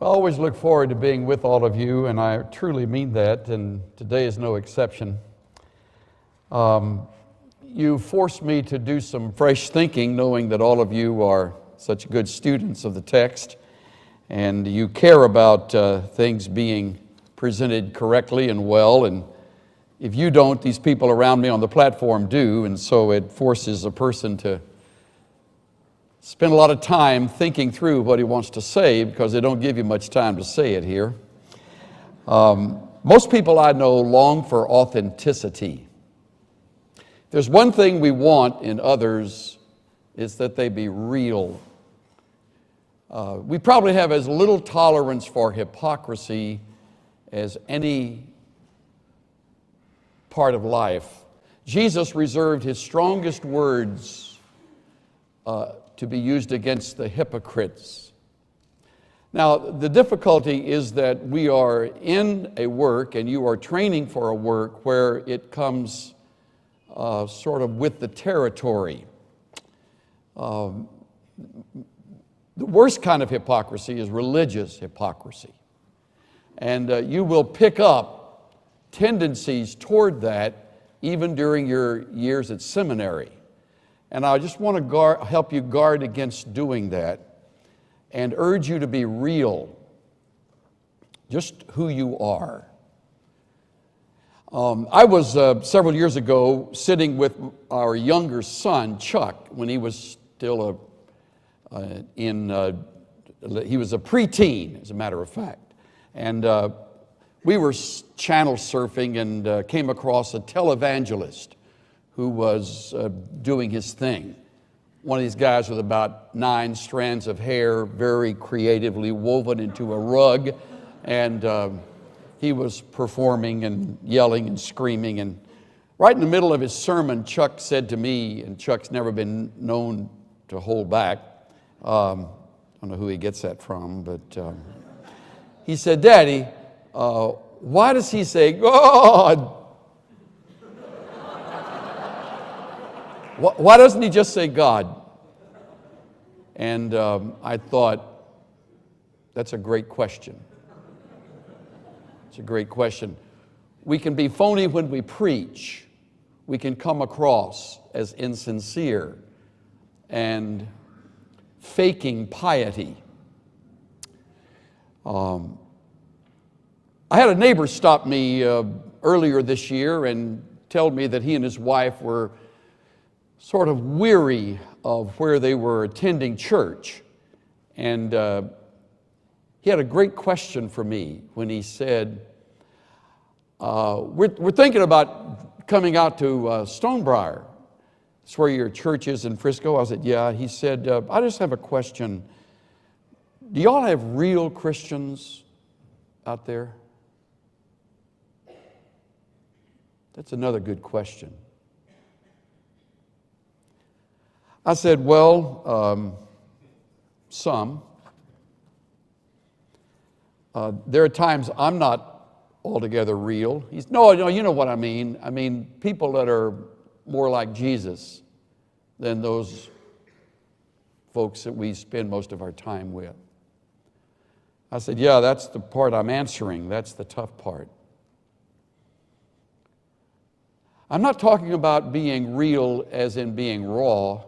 always look forward to being with all of you, and I truly mean that, and today is no exception. You forced me to do some fresh thinking, knowing that all of you are such good students of the text, and you care about things being presented correctly and well, and if you don't, these people around me on the platform do, and so it forces a person to spend a lot of time thinking through what he wants to say because they don't give you much time to say it here. Most people I know long for authenticity. There's one thing we want in others is that they be real. We probably have as little tolerance for hypocrisy as any part of life. Jesus reserved his strongest words to be used against the hypocrites. Now, the difficulty is that we are in a work and you are training for a work where it comes sort of with the territory. The worst kind of hypocrisy is religious hypocrisy. And you will pick up tendencies toward that even during your years at seminary. And I just want to help you guard against doing that and urge you to be real, just who you are. I was several years ago sitting with our younger son, Chuck, when he was still he was a preteen, as a matter of fact. And we were channel surfing and came across a televangelist who was doing his thing. One of these guys with about 9 strands of hair, very creatively woven into a rug, and he was performing and yelling and screaming. And right in the middle of his sermon, Chuck said to me, and Chuck's never been known to hold back. I don't know who he gets that from, but he said, "Daddy, why does he say God? Why doesn't he just say God?" And I thought, that's a great question. It's a great question. We can be phony when we preach. We can come across as insincere and faking piety. I had a neighbor stop me earlier this year and tell me that he and his wife were sort of weary of where they were attending church. And he had a great question for me when he said, we're thinking about coming out to Stonebriar. It's where your church is in Frisco. I said, yeah. He said, I just have a question. Do y'all have real Christians out there? That's another good question. I said, well, some. There are times I'm not altogether real. No, you know what I mean. I mean, people that are more like Jesus than those folks that we spend most of our time with. I said, yeah, that's the part I'm answering. That's the tough part. I'm not talking about being real as in being raw.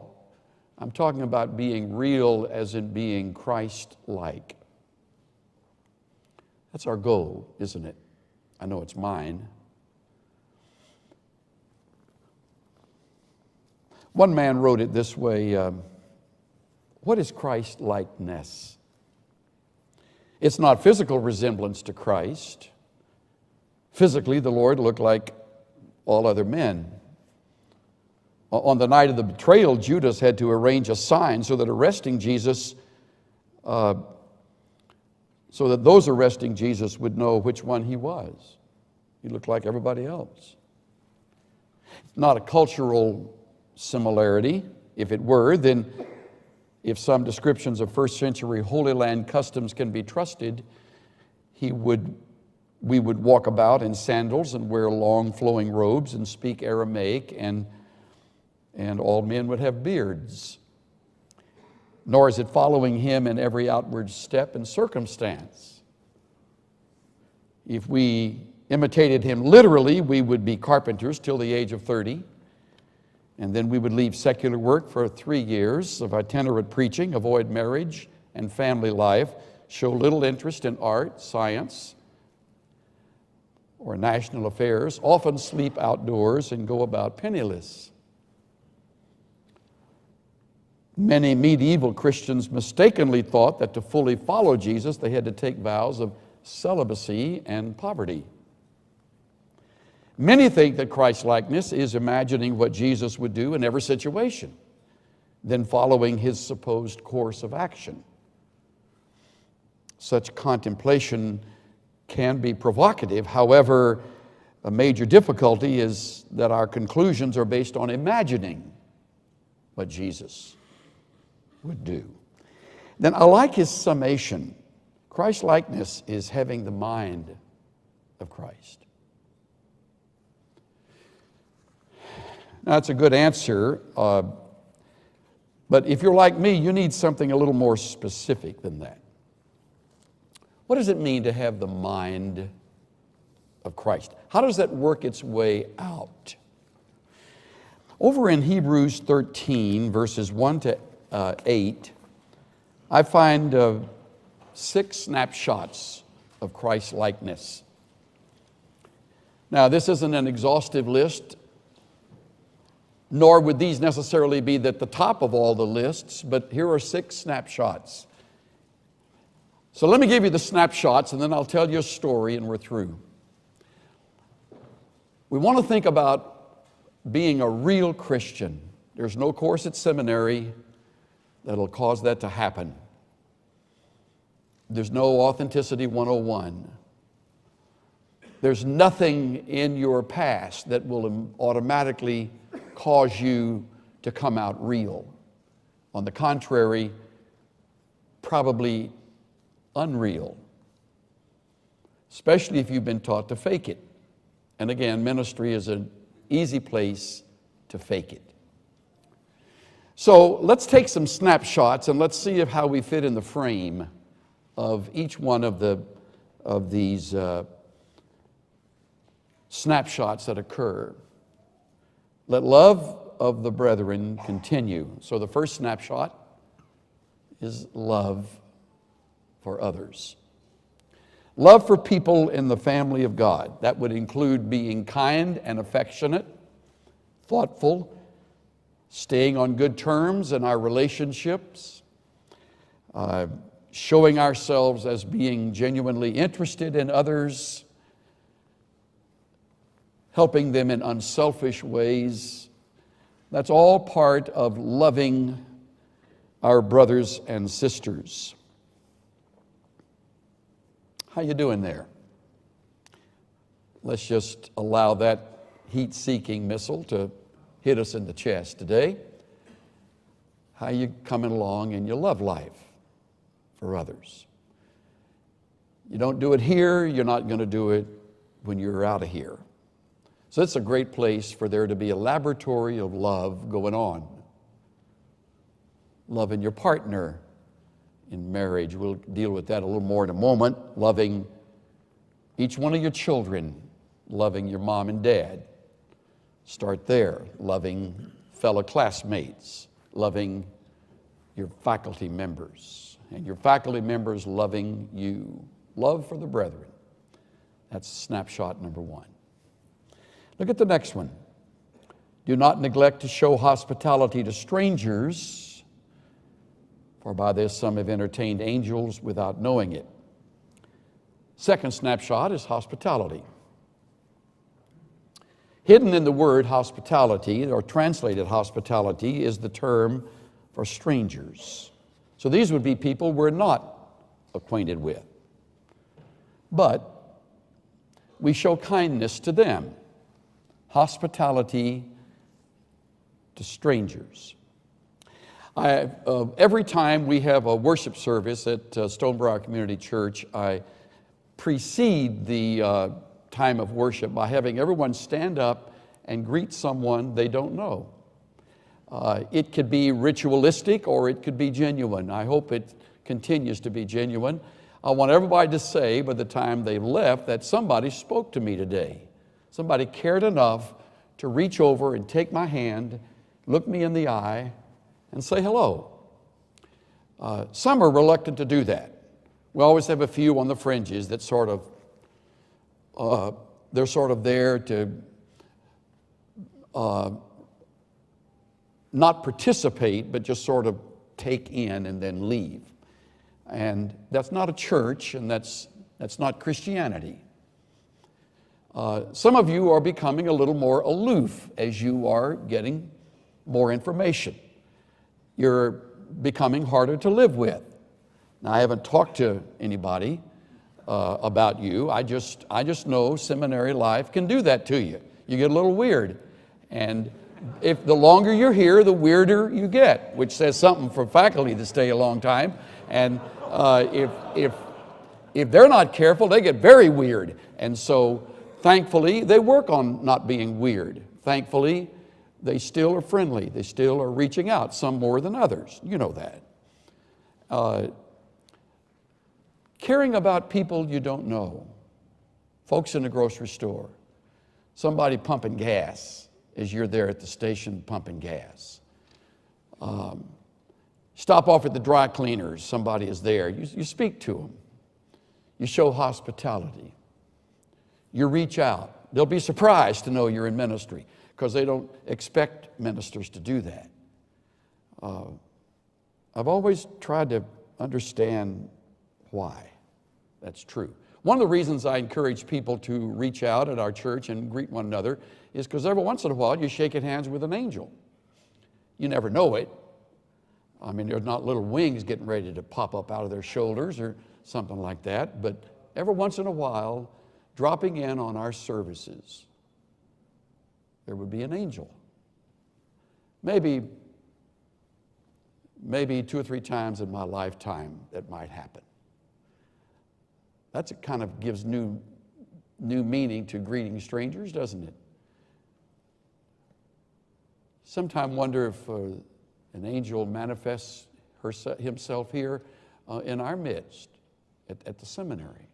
I'm talking about being real as in being Christ-like. That's our goal, isn't it? I know it's mine. One man wrote it this way, what is Christ-likeness? It's not physical resemblance to Christ. Physically, the Lord looked like all other men. On the night of the betrayal, Judas had to arrange a sign so that arresting Jesus, so that those arresting Jesus would know which one he was. He looked like everybody else. It's not a cultural similarity. If it were, then if some descriptions of first century Holy Land customs can be trusted, we would walk about in sandals and wear long flowing robes and speak Aramaic, and all men would have beards. nor is it following him in every outward step and circumstance. If we imitated him literally, we would be carpenters till the age of 30, and then we would leave secular work for 3 years of itinerant preaching, avoid marriage and family life, show little interest in art, science, or national affairs, often sleep outdoors and go about penniless. Many medieval Christians mistakenly thought that to fully follow Jesus, they had to take vows of celibacy and poverty. Many think that Christ-likeness is imagining what Jesus would do in every situation, then following his supposed course of action. Such contemplation can be provocative. However, a major difficulty is that our conclusions are based on imagining what Jesus would do. Then I like his summation. Christ-likeness is having the mind of Christ. Now, that's a good answer, but if you're like me, you need something a little more specific than that. What does it mean to have the mind of Christ? How does that work its way out? Over in Hebrews 13, verses 1 to 8, I find 6 snapshots of Christ's likeness. Now, this isn't an exhaustive list, nor would these necessarily be at the top of all the lists, but here are 6 snapshots. So let me give you the snapshots, and then I'll tell you a story, and we're through. We want to think about being a real Christian. There's no course at seminary that'll cause that to happen. There's no Authenticity 101. There's nothing in your past that will automatically cause you to come out real. On the contrary, probably unreal, especially if you've been taught to fake it. And again, ministry is an easy place to fake it. So let's take some snapshots and let's see how we fit in the frame of each one of these snapshots that occur. Let love of the brethren continue. So the first snapshot is love for others. Love for people in the family of God. That would include being kind and affectionate, thoughtful, staying on good terms in our relationships, showing ourselves as being genuinely interested in others, helping them in unselfish ways. That's all part of loving our brothers and sisters. How you doing there? Let's just allow that heat-seeking missile to hit us in the chest today. How you coming along in your love life for others? You don't do it here, you're not going to do it when you're out of here. So it's a great place for there to be a laboratory of love going on. Loving your partner in marriage. We'll deal with that a little more in a moment. Loving each one of your children. Loving your mom and dad. Start there. Loving fellow classmates. Loving your faculty members. And your faculty members loving you. Love for the brethren. That's snapshot number 1. Look at the next one. Do not neglect to show hospitality to strangers, for by this some have entertained angels without knowing it. Second snapshot is hospitality. Hidden in the word hospitality, or translated hospitality, is the term for strangers. So these would be people we're not acquainted with. But we show kindness to them. Hospitality to strangers. Every time we have a worship service at Stonebrook Community Church, I precede the time of worship by having everyone stand up and greet someone they don't know. It could be ritualistic or it could be genuine. I hope it continues to be genuine. I want everybody to say by the time they've left that somebody spoke to me today. Somebody cared enough to reach over and take my hand, look me in the eye, and say hello. Some are reluctant to do that. We always have a few on the fringes that they're sort of there to not participate, but just sort of take in and then leave. And that's not a church, and that's not Christianity. Some of you are becoming a little more aloof as you are getting more information. You're becoming harder to live with. Now, I haven't talked to anybody about you. I just know seminary life can do that to you. You get a little weird. And if the longer you're here, the weirder you get, which says something for faculty to stay a long time. And if they're not careful, they get very weird. And so, thankfully, they work on not being weird. Thankfully, they still are friendly. They still are reaching out, some more than others. You know that. Caring about people you don't know. Folks in the grocery store. Somebody pumping gas as you're there at the station pumping gas. Stop off at the dry cleaners. Somebody is there. You speak to them. You show hospitality. You reach out. They'll be surprised to know you're in ministry because they don't expect ministers to do that. I've always tried to understand why that's true. One of the reasons I encourage people to reach out at our church and greet one another is because every once in a while you're shaking hands with an angel. You never know it. I mean, they're not little wings getting ready to pop up out of their shoulders or something like that, but every once in a while, dropping in on our services, there would be an angel. Maybe 2 or 3 times in my lifetime that might happen. That kind of gives new meaning to greeting strangers, doesn't it? Sometimes wonder if an angel manifests himself here in our midst at the seminary.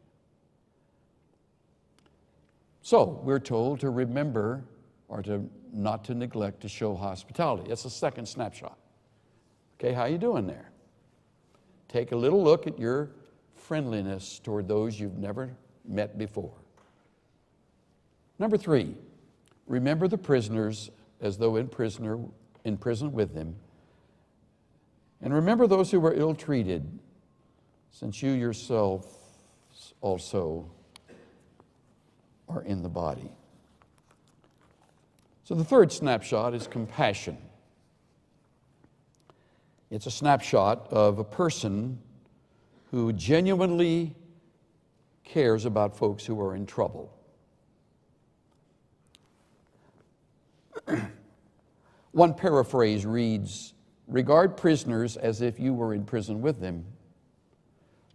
So we're told to remember or to not to neglect to show hospitality. That's the second snapshot. Okay, how you doing there? Take a little look at your friendliness toward those you've never met before. Number 3, remember the prisoners as though in prison with them. And remember those who were ill-treated, since you yourself also are in the body. So the third snapshot is compassion. It's a snapshot of a person who genuinely cares about folks who are in trouble. One paraphrase reads, regard prisoners as if you were in prison with them.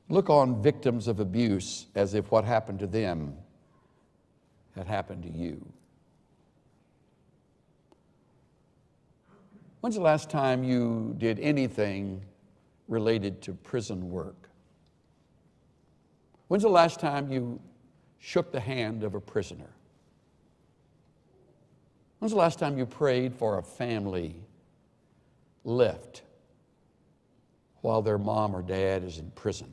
Look on victims of abuse as if what happened to them had happened to you. When's the last time you did anything related to prison work? When's the last time you shook the hand of a prisoner? When's the last time you prayed for a family left while their mom or dad is in prison?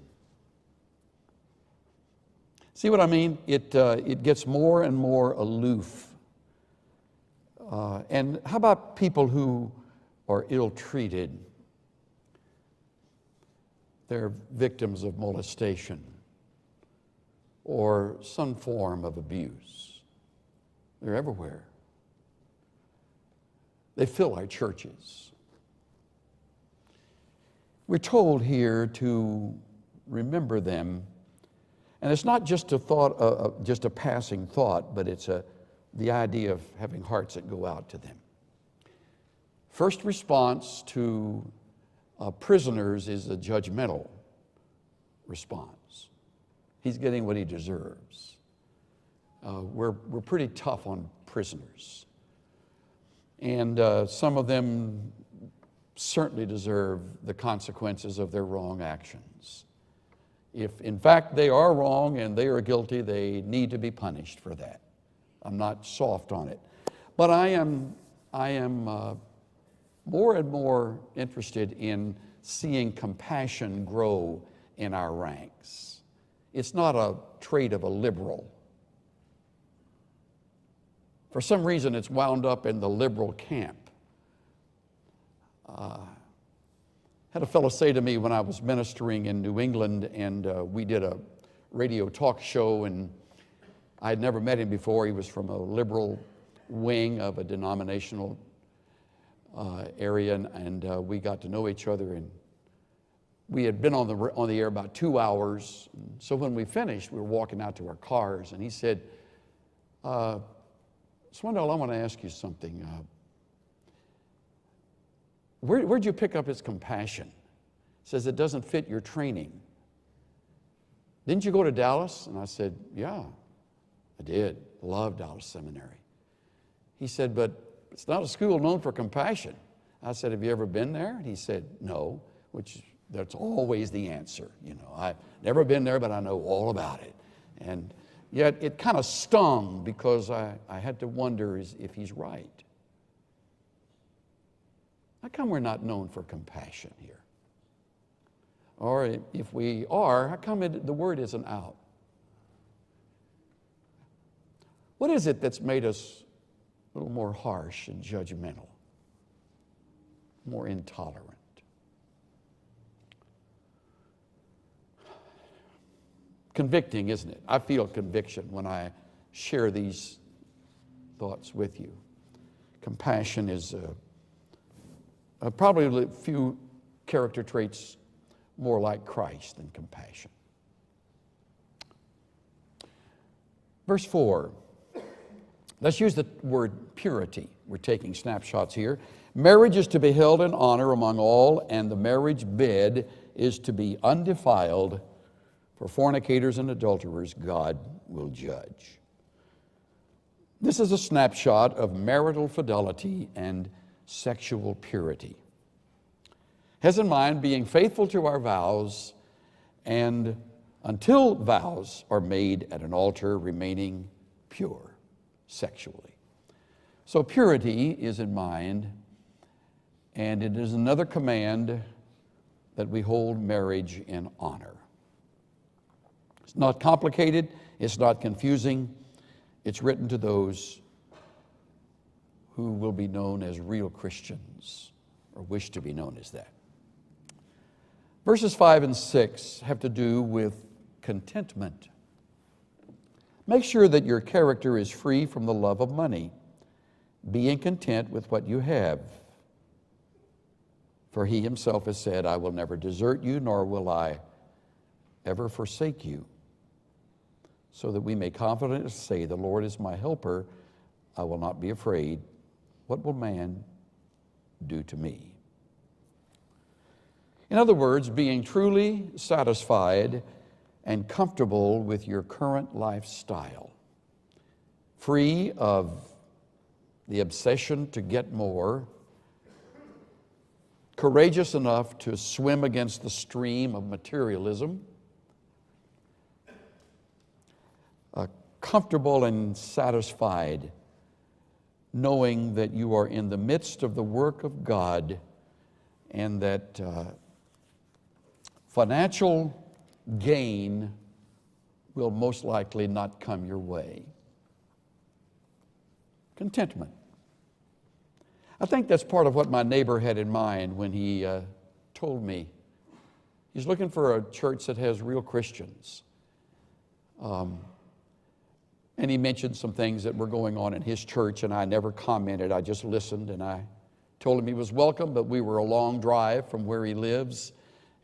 See what I mean? It gets more and more aloof. And how about people who are ill-treated? They're victims of molestation or some form of abuse. They're everywhere. They fill our churches. We're told here to remember them, and it's not just a thought, just a passing thought, but it's the idea of having hearts that go out to them. First response to prisoners is a judgmental response. He's getting what he deserves. We're pretty tough on prisoners. And some of them certainly deserve the consequences of their wrong actions. If in fact they are wrong and they are guilty, they need to be punished for that. I'm not soft on it. But I am more and more interested in seeing compassion grow in our ranks. It's not a trait of a liberal. For some reason, it's wound up in the liberal camp. Had a fellow say to me when I was ministering in New England, and we did a radio talk show, and I had never met him before. He was from a liberal wing of a denominational area, and we got to know each other. And we had been on the air about 2 hours. So when we finished, we were walking out to our cars, and he said, Swindoll, I want to ask you something. Where'd you pick up his compassion? He says, it doesn't fit your training. Didn't you go to Dallas? And I said, yeah, I did. Loved Dallas Seminary. He said, but it's not a school known for compassion. I said, have you ever been there? And he said, no, which that's always the answer. You know, I've never been there, but I know all about it. And yet it kind of stung because I had to wonder if he's right. How come we're not known for compassion here? Or if we are, how come the word isn't out? What is it that's made us a little more harsh and judgmental, more intolerant? Convicting, isn't it? I feel conviction when I share these thoughts with you. Compassion is probably a few character traits more like Christ than compassion. Verse 4. Let's use the word purity. We're taking snapshots here. Marriage is to be held in honor among all, and the marriage bed is to be undefiled. For fornicators and adulterers, God will judge. This is a snapshot of marital fidelity and sexual purity. Has in mind being faithful to our vows, and until vows are made at an altar, remaining pure sexually. So purity is in mind, and it is another command that we hold marriage in honor. It's not complicated, it's not confusing. It's written to those who will be known as real Christians, or wish to be known as that. Verses 5 and 6 have to do with contentment. Make sure that your character is free from the love of money, being content with what you have. For he himself has said, I will never desert you, nor will I ever forsake you. So that we may confidently say, the Lord is my helper, I will not be afraid. What will man do to me? In other words, being truly satisfied and comfortable with your current lifestyle, free of the obsession to get more, courageous enough to swim against the stream of materialism, comfortable and satisfied, knowing that you are in the midst of the work of God and that financial gain will most likely not come your way. Contentment. I think that's part of what my neighbor had in mind when he told me. He's looking for a church that has real Christians. And he mentioned some things that were going on in his church, and I never commented. I just listened, and I told him he was welcome, but we were a long drive from where he lives,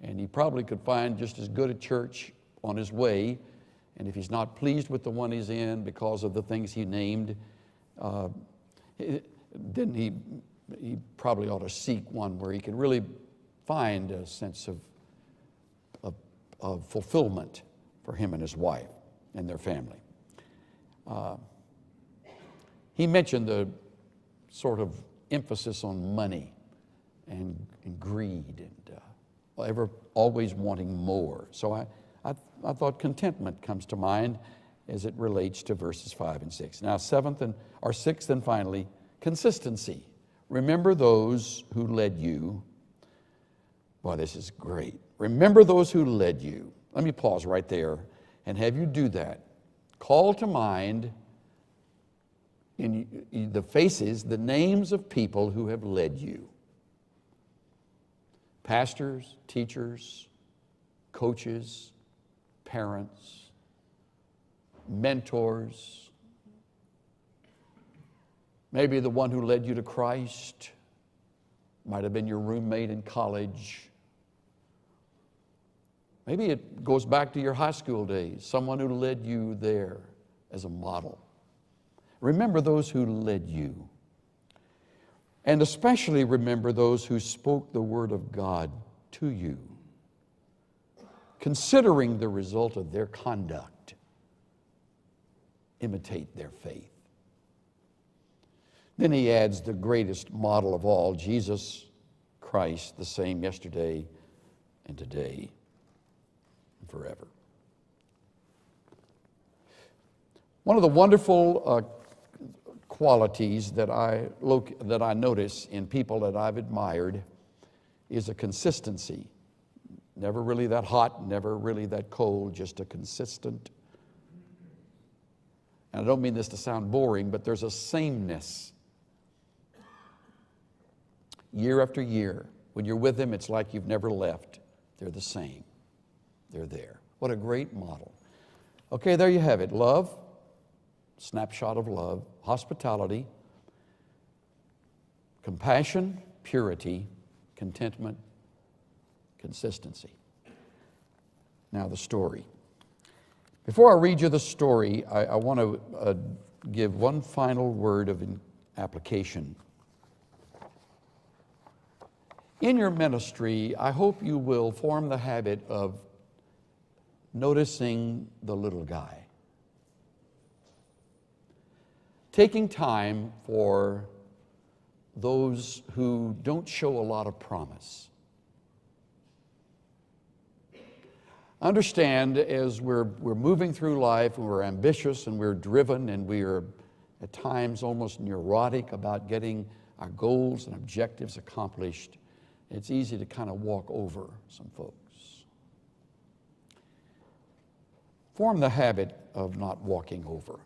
and he probably could find just as good a church on his way. And if he's not pleased with the one he's in because of the things he named, then he probably ought to seek one where he can really find a sense of fulfillment for him and his wife and their family. He mentioned the sort of emphasis on money and greed and ever always wanting more. So I thought contentment comes to mind as it relates to verses 5 and 6. Now, sixth and finally, consistency. Remember those who led you. Boy, this is great. Remember those who led you. Let me pause right there and have you do that. Call to mind in the faces, the names of people who have led you. Pastors, teachers, coaches, parents, mentors. Maybe the one who led you to Christ might have been your roommate in college. Maybe it goes back to your high school days, someone who led you there as a model. Remember those who led you. And especially remember those who spoke the word of God to you, considering the result of their conduct. Imitate their faith. Then he adds the greatest model of all, Jesus Christ, the same yesterday and today and forever. One of the wonderful qualities that I notice in people that I've admired is a consistency. Never really that hot, never really that cold, just a consistent. And I don't mean this to sound boring, but there's a sameness. Year after year, when you're with them, it's like you've never left. They're the same. They're there. What a great model. Okay, there you have it. Love, snapshot of love, hospitality, compassion, purity, contentment, consistency. Now the story. Before I read you the story, I want to give one final word of application. In your ministry, I hope you will form the habit of noticing the little guy. Taking time for those who don't show a lot of promise. Understand, as we're moving through life and we're ambitious and we're driven and we are at times almost neurotic about getting our goals and objectives accomplished, it's easy to kind of walk over some folks. Form the habit of not walking over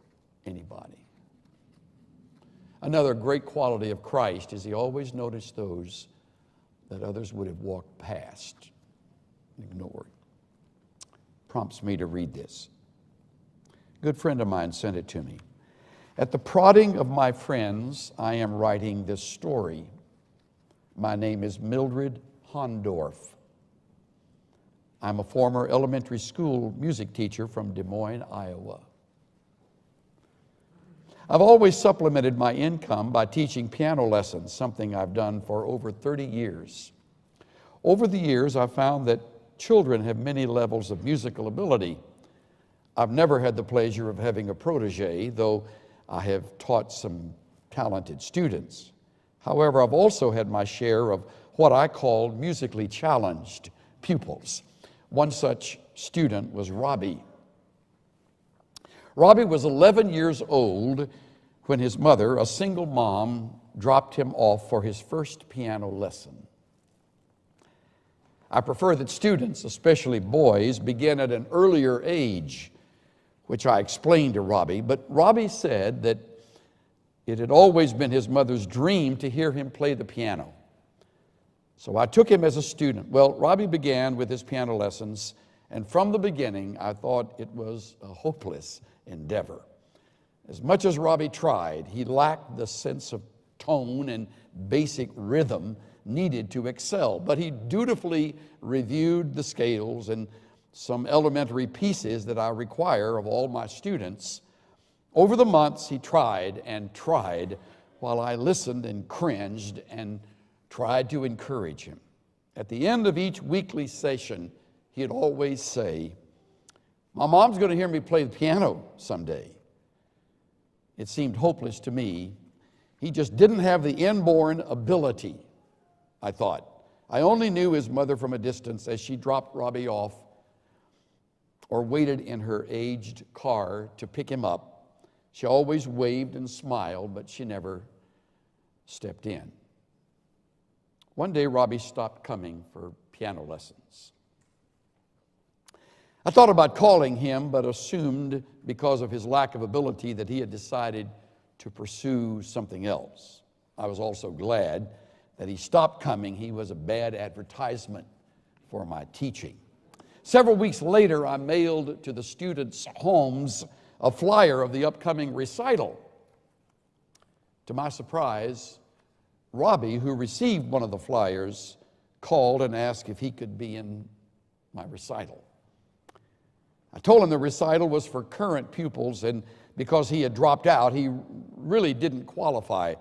anybody. Another great quality of Christ is he always noticed those that others would have walked past and ignored. Prompts me to read this. A good friend of mine sent it to me. At the prodding of my friends, I am writing this story. My name is Mildred Hondorf. I'm a former elementary school music teacher from Des Moines, Iowa. I've always supplemented my income by teaching piano lessons, something I've done for over 30 years. Over the years, I've found that children have many levels of musical ability. I've never had the pleasure of having a protege, though I have taught some talented students. However, I've also had my share of what I call musically challenged pupils. One such student was Robbie. Robbie was 11 years old when his mother, a single mom, dropped him off for his first piano lesson. I prefer that students, especially boys, begin at an earlier age, which I explained to Robbie, but Robbie said that it had always been his mother's dream to hear him play the piano. So I took him as a student. Well, Robbie began with his piano lessons, and from the beginning, I thought it was a hopeless endeavor. As much as Robbie tried, he lacked the sense of tone and basic rhythm needed to excel. But he dutifully reviewed the scales and some elementary pieces that I require of all my students. Over the months, he tried and tried while I listened and cringed and tried to encourage him. At the end of each weekly session, he'd always say, "My mom's going to hear me play the piano someday." It seemed hopeless to me. He just didn't have the inborn ability. I thought. I only knew his mother from a distance as she dropped Robbie off or waited in her aged car to pick him up. She always waved and smiled, but she never stepped in. One day, Robbie stopped coming for piano lessons. I thought about calling him, but assumed because of his lack of ability that he had decided to pursue something else. I was also glad that he stopped coming. He was a bad advertisement for my teaching. Several weeks later, I mailed to the students' homes a flyer of the upcoming recital. To my surprise, Robbie, who received one of the flyers, called and asked if he could be in my recital. I told him the recital was for current pupils, and because he had dropped out, he really didn't qualify.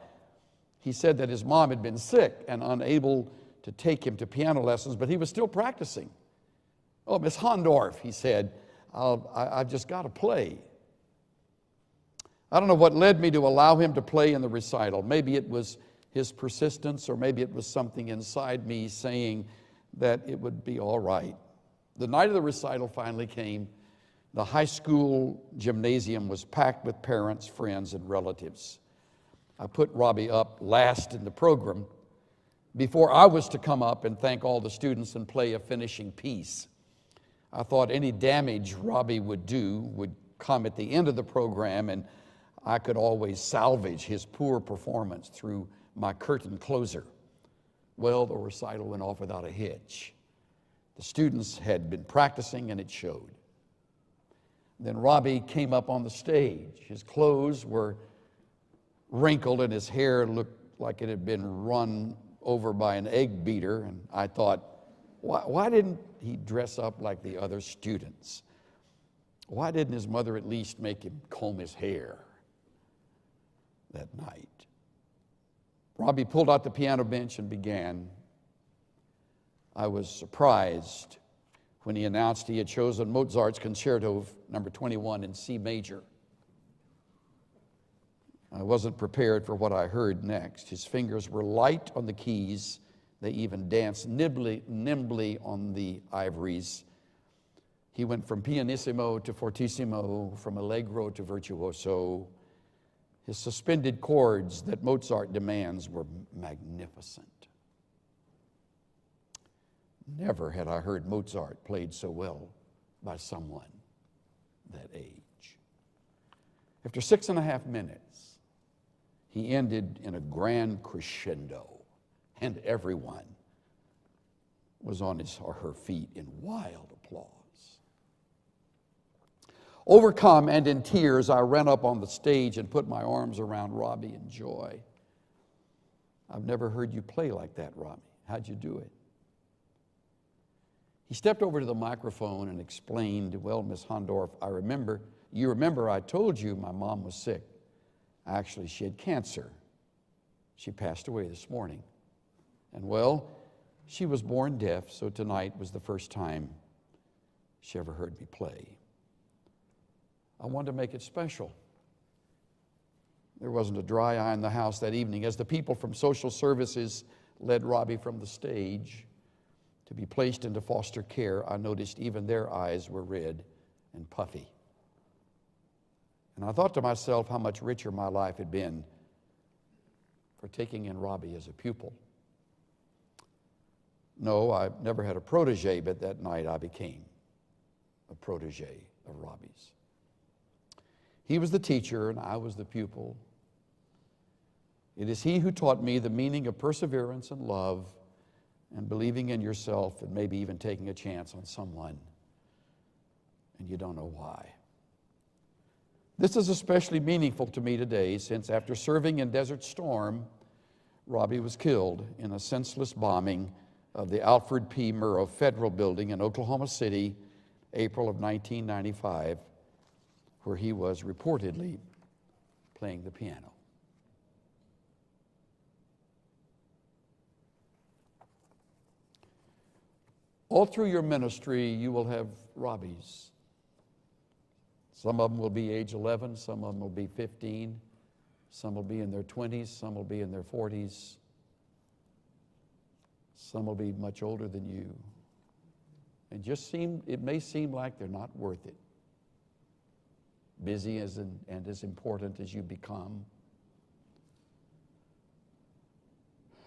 He said that his mom had been sick and unable to take him to piano lessons, but he was still practicing. "Oh, Miss Hondorf," he said, I've just got to play. I don't know what led me to allow him to play in the recital. Maybe it was his persistence, or maybe it was something inside me saying that it would be all right. The night of the recital finally came. The high school gymnasium was packed with parents, friends, and relatives. I put Robbie up last in the program before I was to come up and thank all the students and play a finishing piece. I thought any damage Robbie would do would come at the end of the program, and I could always salvage his poor performance through my curtain closer. Well, the recital went off without a hitch. The students had been practicing, and it showed. Then Robbie came up on the stage. His clothes were wrinkled, and his hair looked like it had been run over by an egg beater. And I thought, why didn't he dress up like the other students? Why didn't his mother at least make him comb his hair that night? Robbie pulled out the piano bench and began. I was surprised when he announced he had chosen Mozart's Concerto number 21 in C major. I wasn't prepared for what I heard next. His fingers were light on the keys. They even danced nimbly on the ivories. He went from pianissimo to fortissimo, from allegro to virtuoso. His suspended chords that Mozart demands were magnificent. Never had I heard Mozart played so well by someone that age. After 6.5 minutes, he ended in a grand crescendo, and everyone was on his or her feet in wild applause. Overcome and in tears, I ran up on the stage and put my arms around Robbie in joy. "I've never heard you play like that, Robbie. How'd you do it?" He stepped over to the microphone and explained, "Well, Miss Hondorf, you remember I told you my mom was sick. Actually, she had cancer. She passed away this morning. And well, she was born deaf, so tonight was the first time she ever heard me play. I wanted to make it special." There wasn't a dry eye in the house that evening. As the people from social services led Robbie from the stage to be placed into foster care, I noticed even their eyes were red and puffy. And I thought to myself how much richer my life had been for taking in Robbie as a pupil. No, I never had a protege, but that night I became a protege of Robbie's. He was the teacher and I was the pupil. It is he who taught me the meaning of perseverance and love and believing in yourself and maybe even taking a chance on someone and you don't know why. This is especially meaningful to me today since after serving in Desert Storm, Robbie was killed in a senseless bombing of the Alfred P. Murrah Federal Building in Oklahoma City, April of 1995, where he was reportedly playing the piano. All through your ministry, you will have Robbies. Some of them will be age 11, some of them will be 15, some will be in their 20s, some will be in their 40s. Some will be much older than you. And it may seem like they're not worth it. Busy and as important as you become.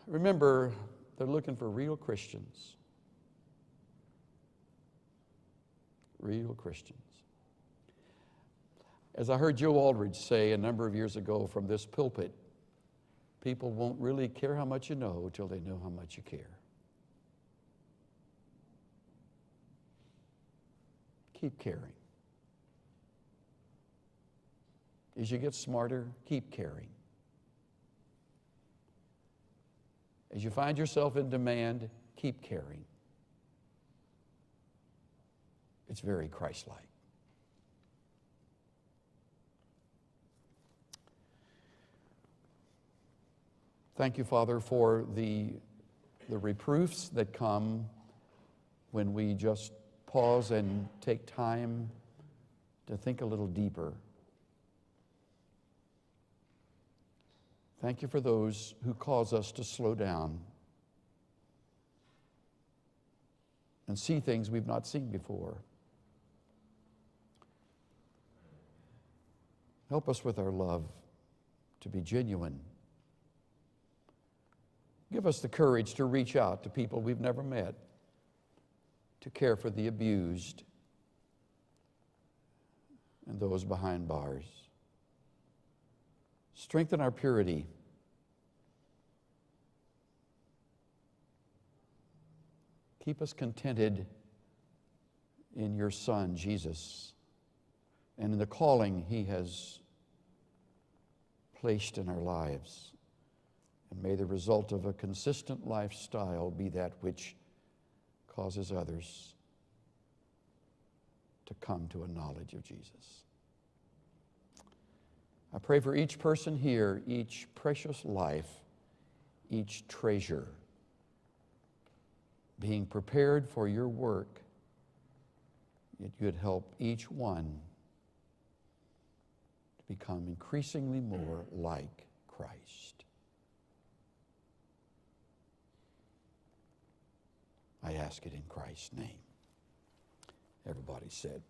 Remember, they're looking for real Christians. Real Christians. As I heard Joe Aldridge say a number of years ago from this pulpit, people won't really care how much you know till they know how much you care. Keep caring. As you get smarter, keep caring. As you find yourself in demand, keep caring. It's very Christ-like. Thank you, Father, for the reproofs that come when we just pause and take time to think a little deeper. Thank you for those who cause us to slow down and see things we've not seen before. Help us with our love to be genuine. Give us the courage to reach out to people we've never met, to care for the abused and those behind bars. Strengthen our purity. Keep us contented in your Son, Jesus, and in the calling He has placed in our lives. And may the result of a consistent lifestyle be that which causes others to come to a knowledge of Jesus. I pray for each person here, each precious life, each treasure, being prepared for your work, that you'd help each one to become increasingly more like Christ. I ask it in Christ's name. Everybody said.